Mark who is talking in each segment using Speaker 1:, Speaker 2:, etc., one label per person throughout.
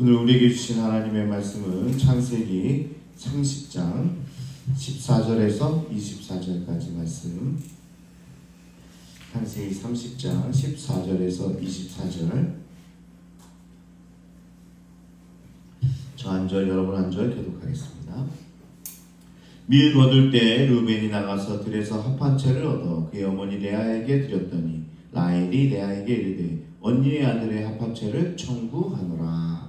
Speaker 1: 오늘 우리에게 주신 하나님의 말씀은 창세기 30장 14절에서 24절까지 말씀. 창세기 30장 14절에서 24절. 저 한 절, 여러분 한 절 교독하겠습니다. 밀 거둘 때 르우벤이 나가서 들에서 합 한 채를 얻어 그의 어머니 레아에게 드렸더니 라헬이 레아에게 이르되 언니의 아들의 합 한 채를 청구하노라.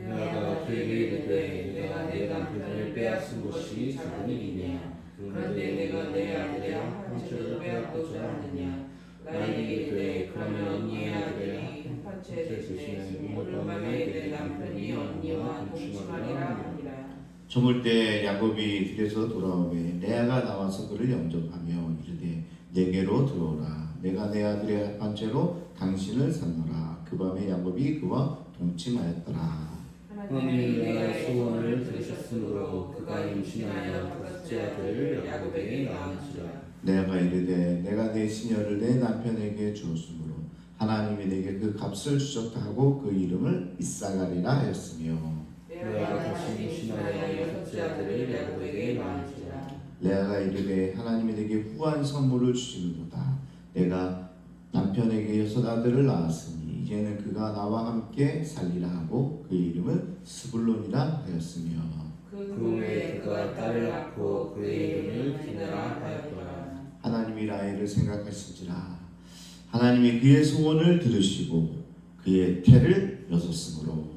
Speaker 2: 레아가 그에게 이르되 내가 내 남편을 빼앗은 것이 작은 일이냐. 그런데 내가 내 아들의 합 한 채를 빼앗고자 하느냐. 라헬이 이르되 그러면 언니의 아들의 합 한 채 대신에 오늘 밤에 내 남편이 언니와 동침하리라 하니라.
Speaker 1: 저물 때 야곱이 들에서 돌아오매 레아가 나와서 그를 영접하며 이르되 내게로 들어오라. 내가 내 아들의 합 한 채로 당신을 샀노라. 그 밤에 야곱이 그와 동침하였더라.
Speaker 2: 하나님이 레아의 소원을 들으셨으므로 그가 임신하여 다섯째 아들을 야곱에게 낳은지라.
Speaker 1: 레아가 이르되 내가 내 시녀를 내 남편에게 주었으므로 하나님이 내게 그 값을 주셨다 하고 그 이름을 이사가리라 하였으며
Speaker 2: 레아가 다시 임신하여 여섯째 아들을 야곱에게 낳은지라.
Speaker 1: 레아가 이르되 하나님이 내게 후한 선물을 주시는도다. 내가 남편에게 여섯 아들을 낳았으니 이제는 그가 나와 함께 살리라 하고 그 이름을 스불론이라 하였으며
Speaker 2: 그 후에 그가 딸을 낳고 그의 이름을 디나라 하였더라.
Speaker 1: 하나님이 라헬을 생각하신지라 하나님이 그의 소원을 들으시고 그의 태를 여섰으므로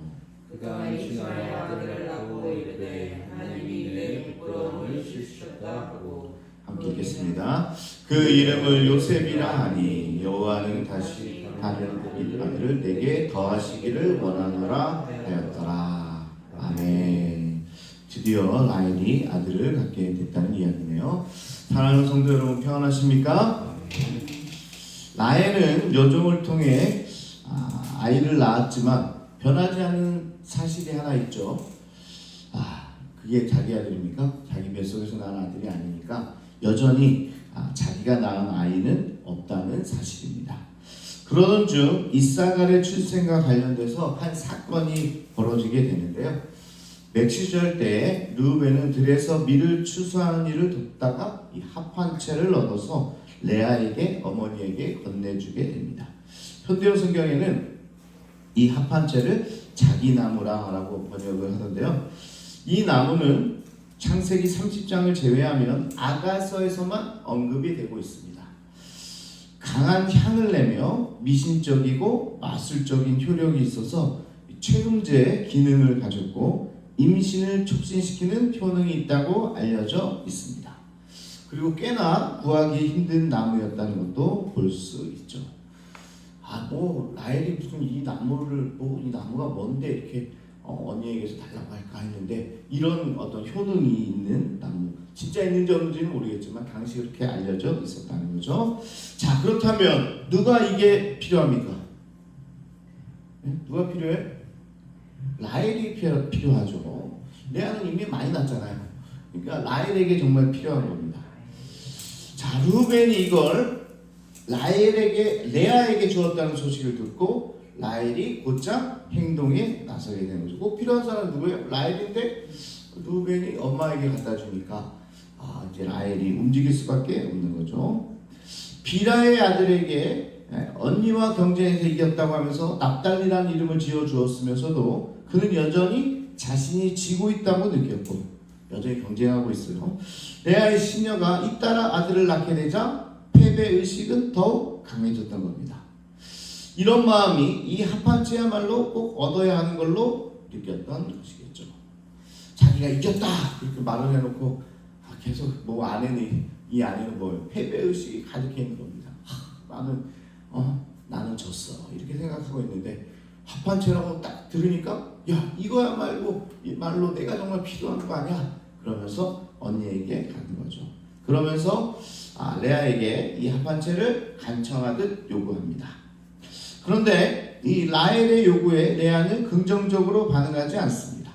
Speaker 2: 그가 임신하여 아들을 낳고 이르되 하나님이 내 부끄러움을 씻으셨다 하고
Speaker 1: 함께 읽겠습니다. 그 이름을 요셉이라 하니 여호와는 다시 다른 아들을 내게 더하시기를 원하노라 하였더라. 아멘. 드디어 라헬이 아들을 갖게 됐다는 이야기네요. 사랑하는 성도 여러분 평안하십니까? 라헬은 여종을 통해 아이를 낳았지만 변하지 않는 사실이 하나 있죠. 그게 자기 아들입니까? 자기 뱃속에서 낳은 아들이 아니니까 여전히 자기가 낳은 아이는 없다는 사실입니다. 그러던 중 이사갈의 출생과 관련돼서 한 사건이 벌어지게 되는데요. 맥시절 때 르우벤은 들에서 밀을 추수하는 일을 돕다가 이 합 한 채를 얻어서 레아에게 어머니에게 건네주게 됩니다. 현대어 성경에는 이 합 한 채를 자기 나무라고 번역을 하던데요. 이 나무는 창세기 30장을 제외하면 아가서에서만 언급이 되고 있습니다. 강한 향을 내며 미신적이고 마술적인 효력이 있어서 최음제 기능을 가졌고 임신을 촉진시키는 효능이 있다고 알려져 있습니다. 그리고 꽤나 구하기 힘든 나무였다는 것도 볼 수 있죠. 라헬이 무슨 이 나무를 이 나무가 뭔데 이렇게 언니에게서 달라고 할까 했는데 이런 어떤 효능이 있는 나무 진짜 있는지 없는지는 모르겠지만 당시 그렇게 알려져 있었다는 거죠. 자, 그렇다면 누가 이게 필요합니까? 누가 필요해? 라헬이 필요하죠. 레아는 이미 많이 낳았잖아요. 그러니까 라헬에게 정말 필요한 겁니다. 자, 르우벤이 이걸 레아에게 주었다는 소식을 듣고 라헬이 곧장 행동에 나서게 되는 거죠. 꼭 필요한 사람은 누구예요? 라헬인데 르우벤이 엄마에게 갖다 주니까 이제 라헬이 움직일 수밖에 없는 거죠. 비라의 아들에게 언니와 경쟁에서 이겼다고 하면서 납달리라는 이름을 지어 주었으면서도 그는 여전히 자신이 지고 있다고 느꼈고 여전히 경쟁하고 있어요. 레아의 시녀가 잇따라 아들을 낳게 되자 패배 의식은 더욱 강해졌던 겁니다. 이런 마음이 이 합 한 채야말로 꼭 얻어야 하는 걸로 느꼈던 것이겠죠. 자기가 이겼다 이렇게 말을 해놓고 계속 이 안에는 패배 의식이 가득해 있는 겁니다. 나는 졌어 이렇게 생각하고 있는데 합 한 채라고 딱 들으니까 이거야말로 내가 정말 필요한 거 아니야? 그러면서 언니에게 가는 거죠. 그러면서 레아에게 이 합 한 채를 간청하듯 요구합니다. 그런데 이 라헬의 요구에 레아는 긍정적으로 반응하지 않습니다.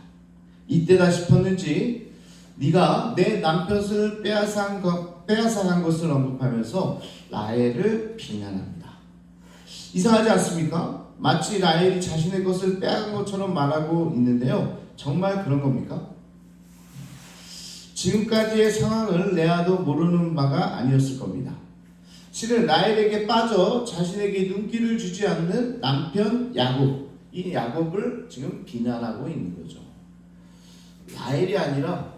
Speaker 1: 이때다 싶었는지 네가 내 남편을 빼앗아간 것을 언급하면서 라헬을 비난합니다. 이상하지 않습니까? 마치 라헬이 자신의 것을 빼앗은 것처럼 말하고 있는데요. 정말 그런 겁니까? 지금까지의 상황을 레아도 모르는 바가 아니었을 겁니다. 실은 라헬에게 빠져 자신에게 눈길을 주지 않는 남편 야곱, 이 야곱을 지금 비난하고 있는 거죠. 라헬이 아니라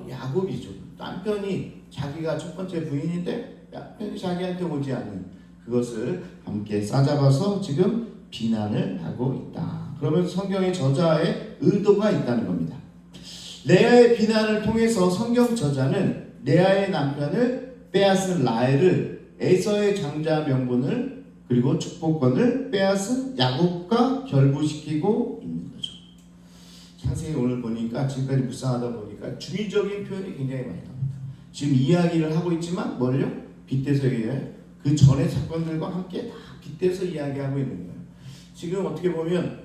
Speaker 1: 야곱이죠. 남편이 자기가 첫 번째 부인인데 남편이 자기한테 오지 않는 그것을 함께 싸잡아서 지금 비난을 하고 있다. 그러면서 성경의 저자의 의도가 있다는 겁니다. 레아의 비난을 통해서 성경 저자는 레아의 남편을 빼앗은 라헬을 에서의 장자 명분을 그리고 축복권을 빼앗은 야곱과 결부시키고 있는 거죠. 상세히 오늘 보니까 지금까지 묵상하다 보니까 중의적인 표현이 굉장히 많이 나옵니다. 지금 이야기를 하고 있지만 뭘요? 빗대서 얘기해요. 그 전의 사건들과 함께 다 빗대서 이야기하고 있는 거예요. 지금 어떻게 보면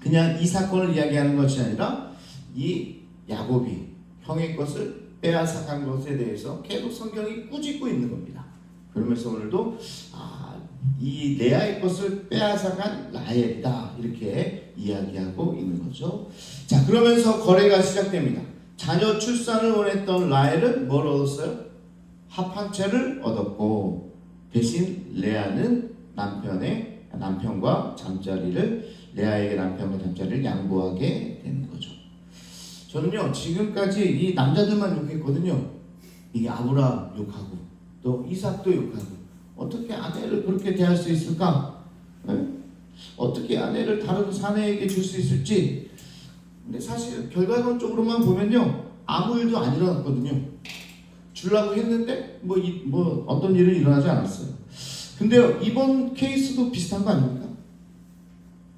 Speaker 1: 그냥 이 사건을 이야기하는 것이 아니라 이 야곱이 형의 것을 빼앗아간 것에 대해서 계속 성경이 꾸짖고 있는 겁니다. 그러면서 오늘도 이 레아의 것을 빼앗아간 라헬이다 이렇게 이야기하고 있는 거죠. 자, 그러면서 거래가 시작됩니다. 자녀 출산을 원했던 라헬은 뭘 얻었어요? 합한 채를 얻었고 대신 레아는 남편과 잠자리를 레아에게 남편과 잠자리를 양보하게 되는 거죠. 저는요 지금까지 이 남자들만 욕했거든요. 이게 아브라함 욕하고 또 이삭도 욕하고 어떻게 아내를 그렇게 대할 수 있을까? 네? 어떻게 아내를 다른 사내에게 줄 수 있을지. 근데 사실 결과론적으로만 보면요 아무 일도 안 일어났거든요. 주려고 했는데 뭐 어떤 일은 일어나지 않았어요. 근데 이번 케이스도 비슷한 거 아닙니까?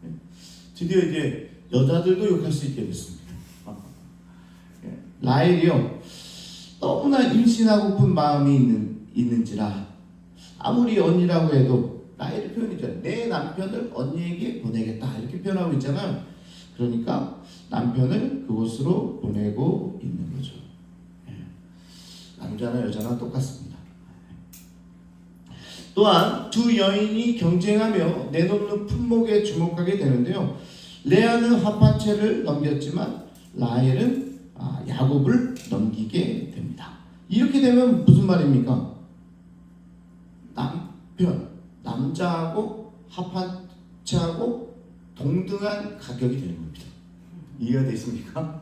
Speaker 1: 네? 드디어 이제 여자들도 욕할 수 있게 됐습니다. 라헬이요 너무나 임신하고픈 마음이 있는지라 아무리 언니라고 해도 라헬의 표현이죠. 내 남편을 언니에게 보내겠다 이렇게 표현하고 있잖아요. 그러니까 남편을 그곳으로 보내고 있는 거죠. 남자나 여자나 똑같습니다. 또한 두 여인이 경쟁하며 내놓는 품목에 주목하게 되는데요. 레아는 합한 채를 넘겼지만 라헬은 야곱을 넘기게 됩니다. 이렇게 되면 무슨 말입니까? 남자하고 합한 채하고 동등한 가격이 되는 겁니다. 이해가 되십니까?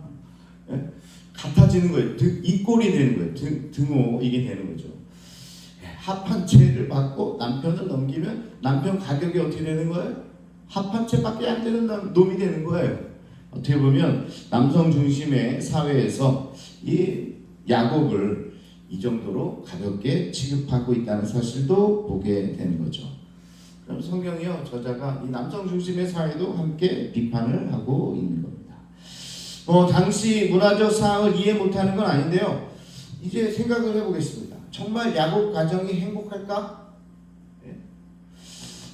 Speaker 1: 네? 같아지는 거예요. 이 꼴이 되는 거예요. 등호 이게 되는 거죠. 합한 채를 받고 남편을 넘기면 남편 가격이 어떻게 되는 거예요? 합한 채밖에 안 되는 놈이 되는 거예요. 어떻게 보면 남성 중심의 사회에서 이 야곱을 이 정도로 가볍게 취급하고 있다는 사실도 보게 되는 거죠. 그럼 성경이요 저자가 이 남성 중심의 사회도 함께 비판을 하고 있는 겁니다. 당시 문화적 사항을 이해 못하는 건 아닌데요. 이제 생각을 해보겠습니다. 정말 야곱 가정이 행복할까? 네.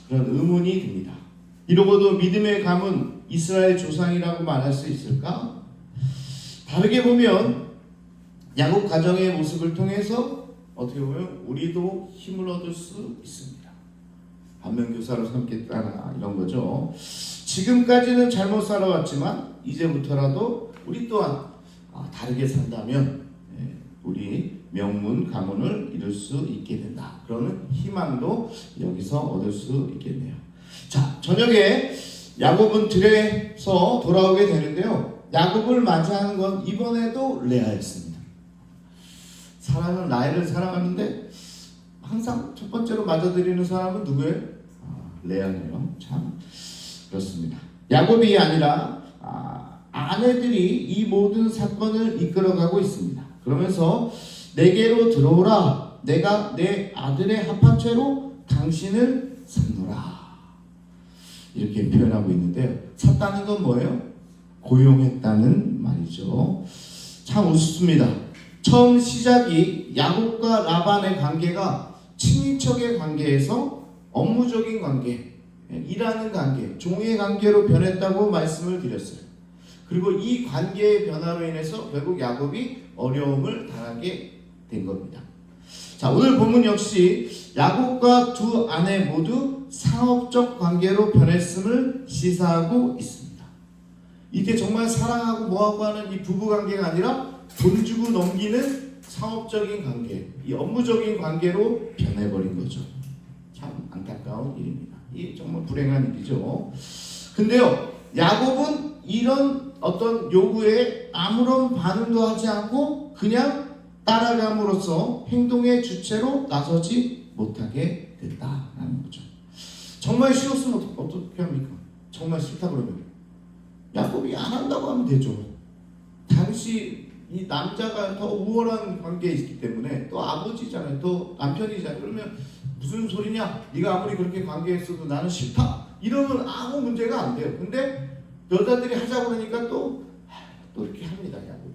Speaker 1: 그런 의문이 듭니다. 이러고도 믿음의 가문 이스라엘 조상이라고 말할 수 있을까? 다르게 보면 야곱 가정의 모습을 통해서 어떻게 보면 우리도 힘을 얻을 수 있습니다. 반면교사로 삼겠다 이런 거죠. 지금까지는 잘못 살아왔지만 이제부터라도 우리 또한 다르게 산다면 우리 명문 가문을 이룰 수 있게 된다. 그러는 희망도 여기서 얻을 수 있겠네요. 자, 저녁에 야곱은 들에서 돌아오게 되는데요. 야곱을 맞이하는 건 이번에도 레아였습니다. 사람은 라헬을 사랑하는데 항상 첫 번째로 맞아들이는 사람은 누구예요? 레아네요. 참 그렇습니다. 야곱이 아니라 아내들이 이 모든 사건을 이끌어가고 있습니다. 그러면서 내게로 들어오라. 내가 내 아들의 합한 채로 당신을 샀노라. 이렇게 표현하고 있는데요. 샀다는 건 뭐예요? 고용했다는 말이죠. 참 우습습니다. 처음 시작이 야곱과 라반의 관계가 친인척의 관계에서 업무적인 관계, 일하는 관계, 종의 관계로 변했다고 말씀을 드렸어요. 그리고 이 관계의 변화로 인해서 결국 야곱이 어려움을 당하게 된 겁니다. 자, 오늘 본문 역시 야곱과 두 아내 모두 상업적 관계로 변했음을 시사하고 있습니다. 이게 정말 사랑하고 뭐하고 하는 이 부부 관계가 아니라 돈 주고 넘기는 상업적인 관계, 이 업무적인 관계로 변해버린 거죠. 참 안타까운 일입니다. 이 정말 불행한 일이죠. 근데요, 야곱은 이런 어떤 요구에 아무런 반응도 하지 않고 그냥 따라감으로써 행동의 주체로 나서지 못하게 됐다라는 거죠. 정말 싫었으면 어떻게 합니까? 정말 싫다 그러면 야곱이 안 한다고 하면 되죠. 당시 이 남자가 더 우월한 관계에 있기 때문에 또 아버지잖아요, 또 남편이잖아요. 그러면 무슨 소리냐? 네가 아무리 그렇게 관계했어도 나는 싫다. 이러면 아무 문제가 안 돼요. 근데 여자들이 하자고 그러니까 또 이렇게 합니다, 야곱이.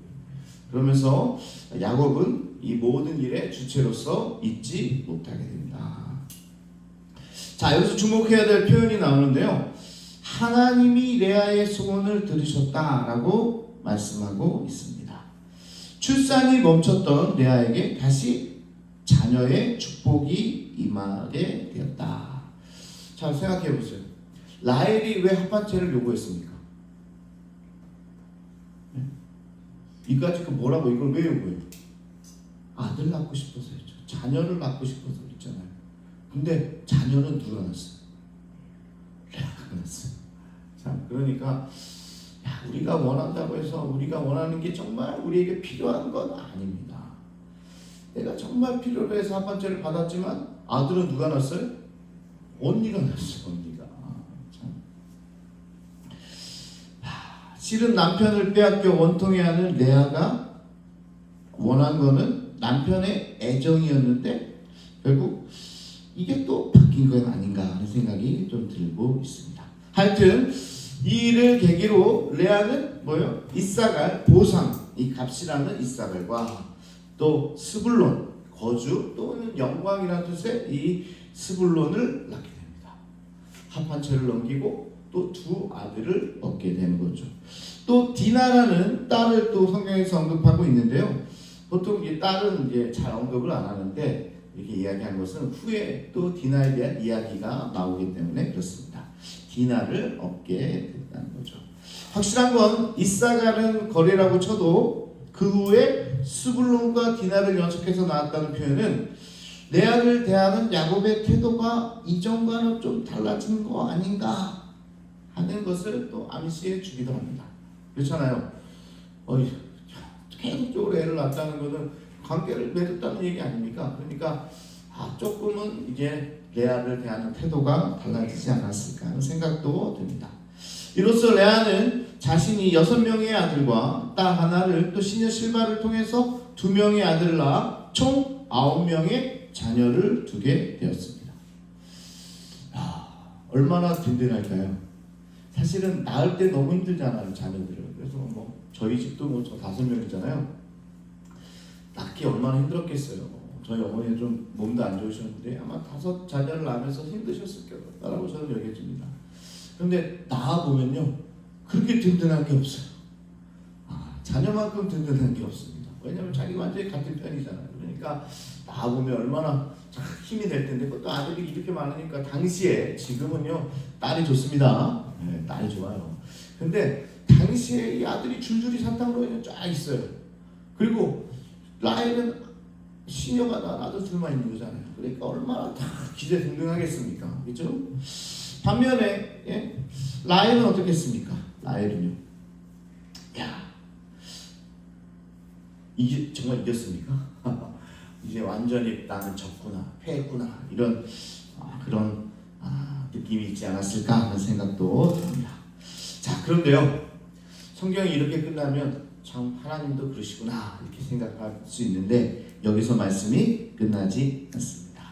Speaker 1: 그러면서 야곱은 이 모든 일의 주체로서 있지 못하게 됩니다. 자, 여기서 주목해야 될 표현이 나오는데요. 하나님이 레아의 소원을 들으셨다라고 말씀하고 있습니다. 출산이 멈췄던 레아에게 다시 자녀의 축복이 임하게 되었다. 자, 생각해 보세요. 라헬이 왜 합판체를 요구했습니까? 네? 이까짓 거 뭐라고 이걸 왜 요구해요? 아들 낳고 싶어서였죠. 자녀를 낳고 싶어서 그랬잖아요. 근데 자녀는 누가 낳았어요? 레아가 낳았어요. 자, 그러니까 우리가 원한다고 해서 우리가 원하는 게 정말 우리에게 필요한 건 아닙니다. 내가 정말 필요로 해서 합판체를 받았지만 아들은 누가 낳았어요? 언니가 낳았어요. 언니가. 참. 실은 남편을 빼앗겨 원통해하는 레아가 원한 거는 남편의 애정이었는데 결국 이게 또 바뀐 건 아닌가 하는 생각이 좀 들고 있습니다. 하여튼 이 일을 계기로 레아는 뭐요? 이사갈, 보상, 이 값이라는 이사갈과 또 스불론, 거주 또는 영광이라는 뜻의 이 스불론을 낳게 됩니다. 합판체를 넘기고 또 두 아들을 얻게 되는 거죠. 또 디나라는 딸을 또 성경에서 언급하고 있는데요. 보통 이 딸은 이제 잘 언급을 안 하는데 이렇게 이야기한 것은 후에 또 디나에 대한 이야기가 나오기 때문에 그렇습니다. 디나를 얻게 됐다는 거죠. 확실한 건 이사갈은 거래라고 쳐도 그 후에 스불론과 디나를 연속해서 나왔다는 표현은 레아를 대하는 야곱의 태도가 이전과는 좀 달라진 거 아닌가 하는 것을 또 암시해 주기도 합니다. 그렇잖아요. 계속적으로 애를 낳았다는 것은 관계를 맺었다는 얘기 아닙니까? 그러니까 조금은 이제 레아를 대하는 태도가 달라지지 않았을까 하는 생각도 듭니다. 이로써 레아는 자신이 6명의 아들과 딸 하나를 또 시녀 실바를 통해서 2명의 아들을 낳아 총 9명의 자녀를 두게 되었습니다. 얼마나 든든할까요? 사실은 낳을 때 너무 힘들잖아요, 자녀들을. 그래서 뭐 저희 집도 뭐 저 5명이잖아요. 낳기 얼마나 힘들었겠어요. 저희 어머니는 좀 몸도 안 좋으셨는데 아마 5 자녀를 낳으면서 힘드셨을 거라고 저는 얘기해 줍니다. 그런데 낳아보면요, 그렇게 든든한 게 없어요. 자녀만큼 든든한 게 없습니다. 왜냐하면 자기 완전히 같은 편이잖아요. 그러니까 낳아보면 얼마나 힘이 될 텐데, 그것도 아들이 이렇게 많으니까 당시에, 지금은요 딸이 좋습니다. 네, 딸이 좋아요. 근데 당시에 이 아들이 줄줄이 사탕으로 쫙 있어요. 그리고 라헬은 시녀가 난 아들 둘만 있는 거잖아요. 그러니까 얼마나 다 기대등등하겠습니까? 그렇죠? 반면에 라헬은 어떻겠습니까? 라헬은요, 이게 정말 이겼습니까? 이제 완전히 나는 졌구나, 패했구나, 이런 그런 느낌이 있지 않았을까 하는 생각도 듭니다. 자, 그런데요, 성경이 이렇게 끝나면 참 하나님도 그러시구나 이렇게 생각할 수 있는데 여기서 말씀이 끝나지 않습니다.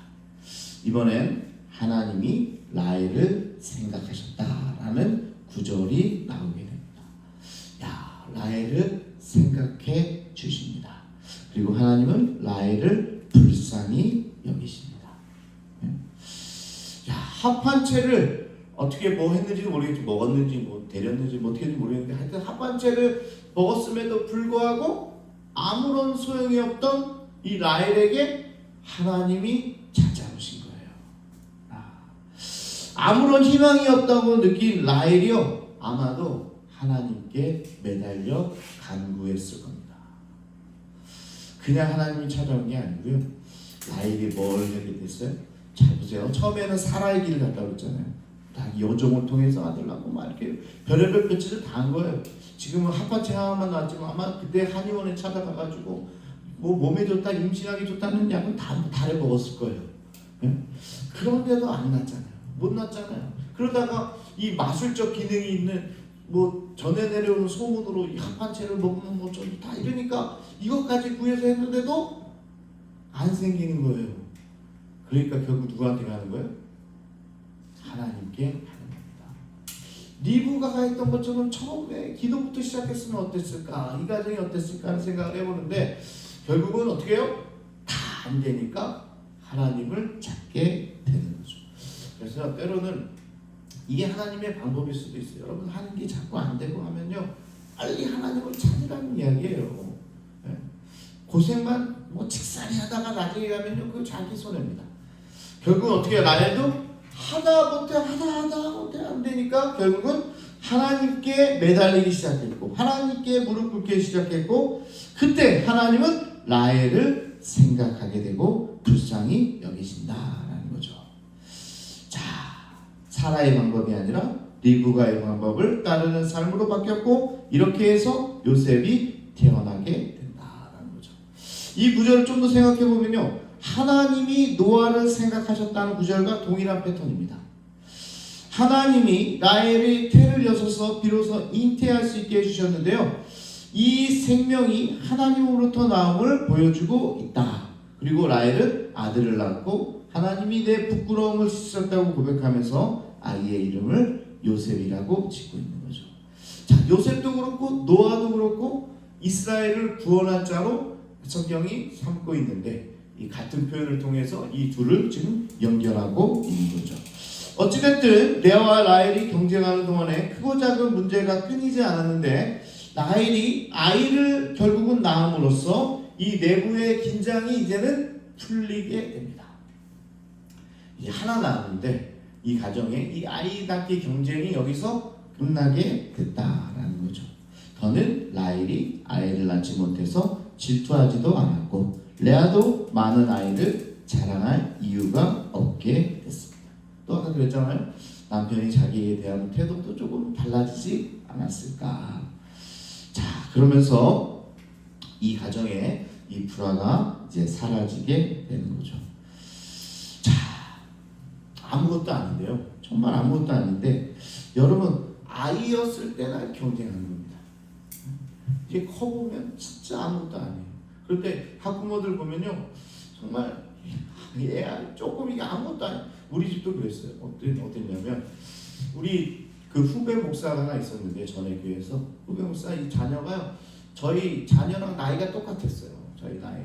Speaker 1: 이번엔 하나님이 라헬을 생각하셨다라는 구절이 나오게 됩니다. 라헬을 생각해 주십니다. 그리고 하나님은 라헬을 불쌍히 여기십니다. 합판체를 어떻게 뭐 했는지도 모르겠지, 먹었는지 뭐 데렸는지 뭐 어떻게 했는지 모르겠는데 하여튼 합판체를 먹었음에도 불구하고 아무런 소용이 없던 이 라헬에게 하나님이 찾아오신 거예요. 아무런 희망이 없다고 느낀 라헬이요, 아마도 하나님께 매달려 간구했을 겁니다. 그냥 하나님이 찾아온 게 아니고요. 라헬이 뭘 하게 됐어요? 잘 보세요. 처음에는 사라의 길을 갔다고 그랬잖아요. 다 여종을 통해서 아들 낳고 막 이렇게 별의별 별짓을 다 한 거예요. 지금은 핫바치 하나만 나왔지만 아마 그때 한의원에 찾아가가지고 뭐 몸에 좋다, 임신하기 좋다는 약은 다 먹었을 거예요. 예? 그런데도 안 났잖아요. 못 났잖아요. 그러다가 이 마술적 기능이 있는 뭐 전해 내려오는 소문으로 이 핫바치를 먹으면 뭐 좀 다 이러니까 이것까지 구해서 했는데도 안 생기는 거예요. 그러니까 결국 누구한테 가는 거예요? 하나님께 가는 겁니다. 리브가가 했던 것처럼 처음에 기도부터 시작했으면 어땠을까? 이 가정이 어땠을까 하는 생각을 해보는데 결국은 어떻게 해요? 다 안 되니까 하나님을 찾게 되는 거죠. 그래서 때로는 이게 하나님의 방법일 수도 있어요. 여러분 하는 게 자꾸 안 되고 하면요, 빨리 하나님을 찾으라는 이야기예요. 네? 고생만 뭐 직살이 하다가 나중에 가면요, 그거 자기 손해입니다. 결국은 어떻게 라헬도 하다 못해 안 되니까 결국은 하나님께 매달리기 시작했고 하나님께 무릎 꿇기 시작했고, 그때 하나님은 라헬을 생각하게 되고 불쌍히 여기신다라는 거죠. 자, 사라의 방법이 아니라 리브가의 방법을 따르는 삶으로 바뀌었고, 이렇게 해서 요셉이 태어나게 된다라는 거죠. 이 구절을 좀 더 생각해 보면요, 하나님이 노아를 생각하셨다는 구절과 동일한 패턴입니다. 하나님이 라헬의 태를 여셔서 비로소 잉태할 수 있게 해주셨는데요, 이 생명이 하나님으로부터 나옴을 보여주고 있다. 그리고 라헬은 아들을 낳고 하나님이 내 부끄러움을 씻었다고 고백하면서 아이의 이름을 요셉이라고 짓고 있는 거죠. 자, 요셉도 그렇고 노아도 그렇고 이스라엘을 구원한 자로 성경이 삼고 있는데, 이 같은 표현을 통해서 이 둘을 지금 연결하고 있는 거죠. 어찌됐든 레아와 라헬이 경쟁하는 동안에 크고 작은 문제가 끊이지 않았는데, 라헬이 아이를 결국은 낳음으로써 이 내부의 긴장이 이제는 풀리게 됩니다. 이제 하나 낳았는데 이 가정에 이 아이 낳기 경쟁이 여기서 끝나게 됐다라는 거죠. 더는 라헬이 아이를 낳지 못해서 질투하지도 않았고 레아도 많은 아이를 자랑할 이유가 없게 됐습니다. 또 아까 그랬잖아요. 남편이 자기에 대한 태도도 조금 달라지지 않았을까. 자, 그러면서 이 가정에 이 불화가 이제 사라지게 되는 거죠. 자, 아무것도 아닌데요. 정말 아무것도 아닌데 여러분 아이였을 때나 경쟁하는 겁니다. 이제 커보면 진짜 아무것도 아니에요. 그럴 때 학부모들 보면요, 정말 얘 조금 이게 아무것도 아니에요. 우리 집도 그랬어요. 어땠냐면 우리 그 후배 목사가 하나 있었는데 전에 교회에서 후배 목사 이 자녀가 저희 자녀랑 나이가 똑같았어요. 저희 나이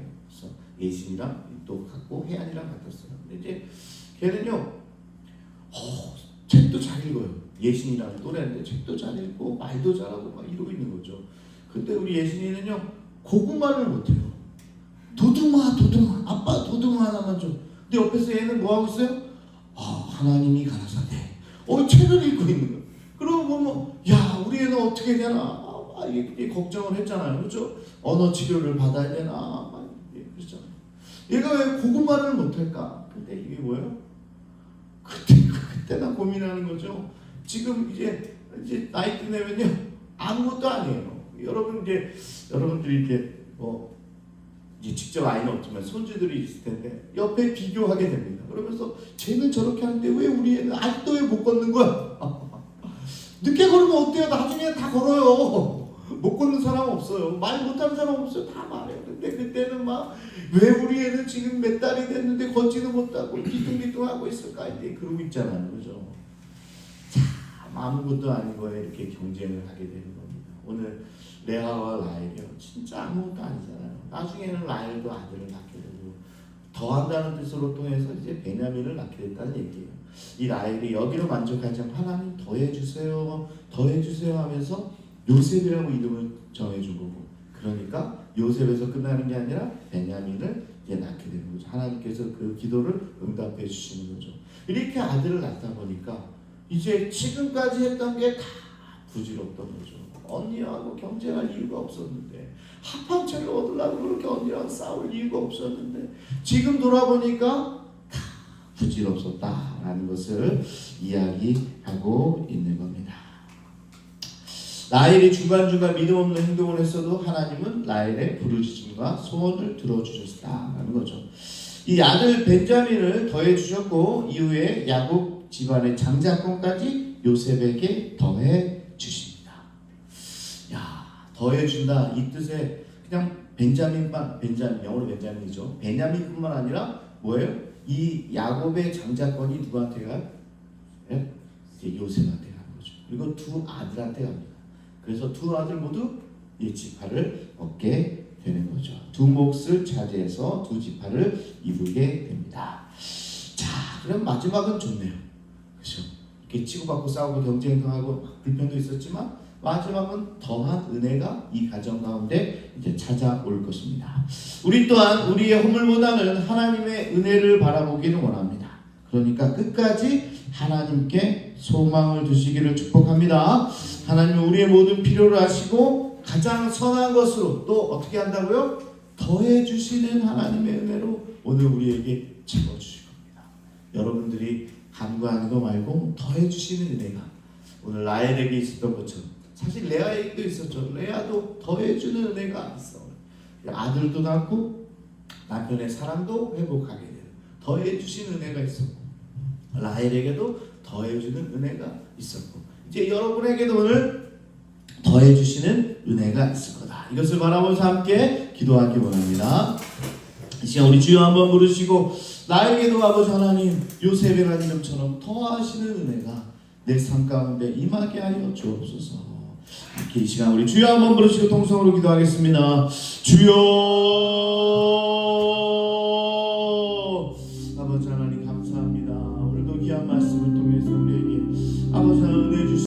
Speaker 1: 예신이랑 또 같고 혜안이랑 같았어요. 근데 이제 걔는요, 책도 잘 읽어요. 예신이랑 또래인데 책도 잘 읽고 말도 잘하고 막 이러고 있는 거죠. 근데 우리 예신이는요, 고구마를 못해요. 도둑마 아빠 도둑마 하나만 줘. 근데 옆에서 얘는 뭐 하고 있어요? 하나님이 가라사대 책을 읽고 있는 거예요. 그러고 보면 야, 우리 애는 어떻게 되나 이게 걱정을 했잖아요. 그렇죠? 언어 치료를 받아야 되나 막 그랬잖아요. 얘가 왜 고구마를 못할까? 근데 이게 뭐예요? 그때나 고민하는 거죠. 지금 이제 나이 끝내면요 아무것도 아니에요. 여러분들이 이렇게 이제 직접 아이는 없지만 손주들이 있을 텐데 옆에 비교하게 됩니다. 그러면서 쟤는 저렇게 하는데 왜 우리 애는 아직도 왜 못 걷는 거야? 늦게 걸으면 어때요? 나중에 다 걸어요. 못 걷는 사람 없어요. 말 못하는 사람 없어요. 다 말해요. 근데 그때는 막 왜 우리 애는 지금 몇 달이 됐는데 걷지도 못하고 뒤뚱뒤뚱하고 있을까? 이제 그러고 있잖아요. 그죠? 참 아무것도 아닌 거에 이렇게 경쟁을 하게 되는 겁니다. 오늘 레아와 라헬이요, 진짜 아무것도 아니잖아요. 나중에는 라헬도 아들을 낳게 되고 더한다는 뜻으로 통해서 이제 베냐민을 낳게 됐다는 얘기예요. 이 라헬이 여기로 만족하지 않고 하나님 더해주세요 하면서 요셉이라고 이름을 정해준 거고, 그러니까 요셉에서 끝나는 게 아니라 베냐민을 이제 낳게 되는 거죠. 하나님께서 그 기도를 응답해 주시는 거죠. 이렇게 아들을 낳다 보니까 이제 지금까지 했던 게 다 부질없던 거죠. 언니하고 경쟁할 이유가 없었는데, 합판체를 얻으려고 그렇게 언니랑 싸울 이유가 없었는데, 지금 돌아보니까 다 부질없었다라는 것을 이야기하고 있는 겁니다. 라헬이 중간중간 믿음 없는 행동을 했어도 하나님은 라헬의 부르짖음과 소원을 들어주셨다라는 거죠. 이 아들 벤자민을 더해 주셨고 이후에 야곱 집안의 장자권까지 요셉에게 더해 주십니다. 야, 더해 준다 이 뜻에 그냥 벤자민 영어로 벤자민이죠. 베냐민뿐만 아니라 뭐예요? 이 야곱의 장자권이 누구한테 가요? 예? 이제 요셉한테 가는 거죠. 그리고 두 아들한테 갑니다. 그래서 두 아들 모두 이 지파를 얻게 되는 거죠. 두 몫을 차지해서 두 지파를 이루게 됩니다. 자, 그럼 마지막은 좋네요. 그렇죠? 이렇게 치고받고 싸우고 경쟁도 하고 불편도 있었지만 마지막은 더한 은혜가 이 가정 가운데 이제 찾아올 것입니다. 우리 또한 우리의 허물보다는 하나님의 은혜를 바라보기를 원합니다. 그러니까 끝까지 하나님께 소망을 두시기를 축복합니다. 하나님은 우리의 모든 필요를 아시고 가장 선한 것으로 또 어떻게 한다고요? 더해 주시는 하나님의 은혜로 오늘 우리에게 채워주실 겁니다. 여러분들이 간구하는 거 말고 더해 주시는 은혜가 오늘 라헬에게 있었던 것처럼 사실 레아에게도 있었죠. 레아도 더해 주는 은혜가 있어. 아들도 낳고 남편의 사랑도 회복하게 돼요. 더해 주시는 은혜가 있었고 라헬에게도 더해 주는 은혜가 있었고 이제 여러분에게도 오늘 더해 주시는 은혜가 있을 거다. 이것을 바라보면서 함께 기도하기 원합니다. 이 시간 우리 주여 한번 부르시고 나에게도 아버지 하나님 요셉이라는 이름처럼 더하시는 은혜가 내 삶 가운데 임하게 하여 주옵소서. 이렇게 이 시간 우리 주여 한번 부르시고 통성으로 기도하겠습니다. 주여 아버지 하나님 감사합니다. 오늘도 귀한 말씀을 통해서 우리에게 아버지 하나님 은혜 주시